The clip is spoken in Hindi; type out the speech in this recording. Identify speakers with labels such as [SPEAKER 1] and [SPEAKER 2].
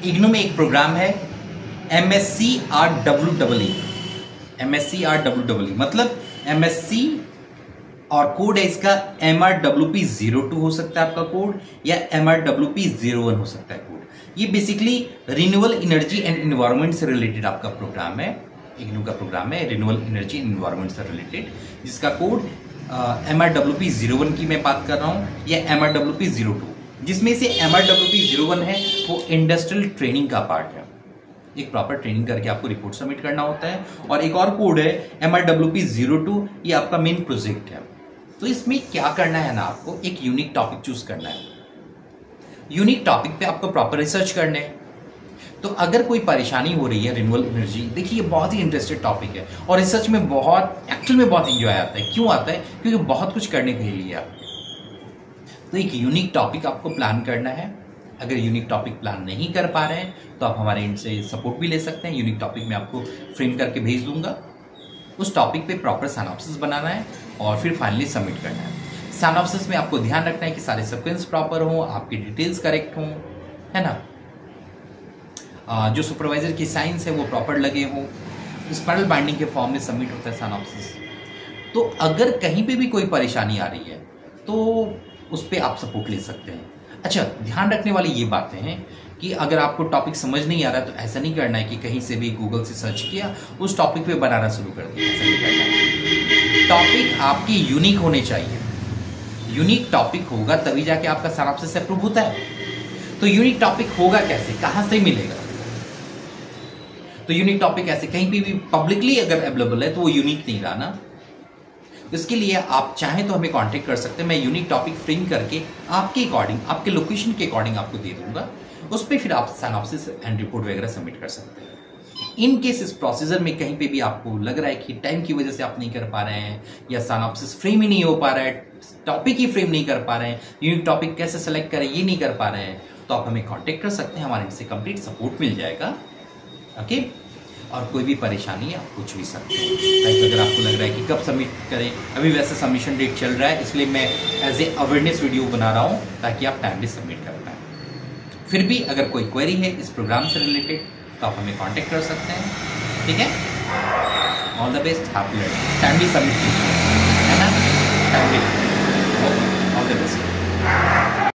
[SPEAKER 1] इग्नू में एक प्रोग्राम है MSc RWEE। MSc RWEE मतलब MSc और कोड है इसका MRWP02 हो सकता है आपका कोड, या MRWP01 हो सकता है कोड। ये basically renewable energy and environment से रिलेटेड आपका प्रोग्राम है, इग्नू का प्रोग्राम है रिन्यूएबल एनर्जी एंड एनवायरनमेंट से रिलेटेड, जिसका कोड MRWP01 की मैं बात कर रहा हूं, या MRWP02। जिसमें से MRWP01 है वो इंडस्ट्रियल ट्रेनिंग का पार्ट है, एक प्रॉपर ट्रेनिंग करके आपको रिपोर्ट सबमिट करना होता है। और एक और कोड है MRWP02, ये आपका मेन प्रोजेक्ट है। तो इसमें क्या करना है ना, आपको एक यूनिक टॉपिक चूज करना है, यूनिक टॉपिक पे आपको प्रॉपर रिसर्च करने है। तो अगर कोई परेशानी हो रही है रिन्यूएबल एनर्जी, देखिए ये बहुत ही इंटरेस्टेड टॉपिक है और रिसर्च में बहुत एक्चुअल में बहुत एंजॉय आता है। क्यों आता है? क्योंकि बहुत कुछ करने के लिए आपके। तो एक यूनिक टॉपिक आपको प्लान करना है। अगर यूनिक टॉपिक प्लान नहीं कर पा रहे हैं तो आप हमारे इनसे सपोर्ट भी ले सकते हैं। यूनिक टॉपिक मैं आपको फ्रेम करके भेज दूंगा। उस टॉपिक पे प्रॉपर सिनॉप्सिस बनाना है और फिर फाइनली सबमिट करना है। सिनॉप्सिस में आपको ध्यान रखना है कि सारे सीक्वेंस प्रॉपर हों, आपकी डिटेल्स करेक्ट हों, है ना, जो सुपरवाइजर की साइंस है वो प्रॉपर लगे हों। स्पाइरल बाइंडिंग के फॉर्म में सबमिट होता है सिनॉप्सिस। तो अगर कहीं पे भी कोई परेशानी आ रही है तो उस पर आप सपोर्ट ले सकते हैं। अच्छा, ध्यान रखने वाली ये बातें हैं कि अगर आपको टॉपिक समझ नहीं आ रहा है तो ऐसा नहीं करना है कि कहीं से भी गूगल से सर्च किया उस टॉपिक पे बनाना शुरू कर दिया, ऐसा नहीं करना है। टॉपिक आपकी यूनिक होने चाहिए। यूनिक टॉपिक होगा तभी जाके आपका सिनॉप्सिस अप्रूव होता है। तो यूनिक टॉपिक होगा कैसे, कहां से मिलेगा? तो यूनिक टॉपिक ऐसे कहीं भी पब्लिकली अगर अवेलेबल है तो वो यूनिक नहीं रहा ना। इसके लिए आप चाहें तो हमें कांटेक्ट कर सकते हैं। मैं यूनिक टॉपिक फ्रेम करके आपके अकॉर्डिंग, आपके लोकेशन के अकॉर्डिंग आपको दे दूंगा। उस पर फिर आप सिनॉप्सिस एंड रिपोर्ट वगैरह सबमिट कर सकते हैं। इन केस इस प्रोसीजर में कहीं पे भी आपको लग रहा है कि टाइम की वजह से आप नहीं कर पा रहे हैं, या सिनॉप्सिस फ्रेम ही नहीं हो पा रहा है, टॉपिक ही फ्रेम नहीं कर पा रहे हैं, यूनिक टॉपिक कैसे सेलेक्ट करें ये नहीं कर पा रहे हैं, तो आप हमें कॉन्टेक्ट कर सकते हैं। हमारे इनसे कंप्लीट सपोर्ट मिल जाएगा। ओके, और कोई भी परेशानी है आप पूछ भी सकते हैं। लाइक अगर आपको लग रहा है कि कब सबमिट करें, अभी वैसे सबमिशन डेट चल रहा है, इसलिए मैं एज ए अवेयरनेस वीडियो बना रहा हूँ ताकि आप टाइमली सबमिट कर पाएँ। फिर भी अगर कोई क्वेरी है इस प्रोग्राम से रिलेटेड तो आप हमें कांटेक्ट कर सकते हैं। ठीक है, all the best, happy learning. Timely submit कीजिए, है ना, टाइमली। All the best.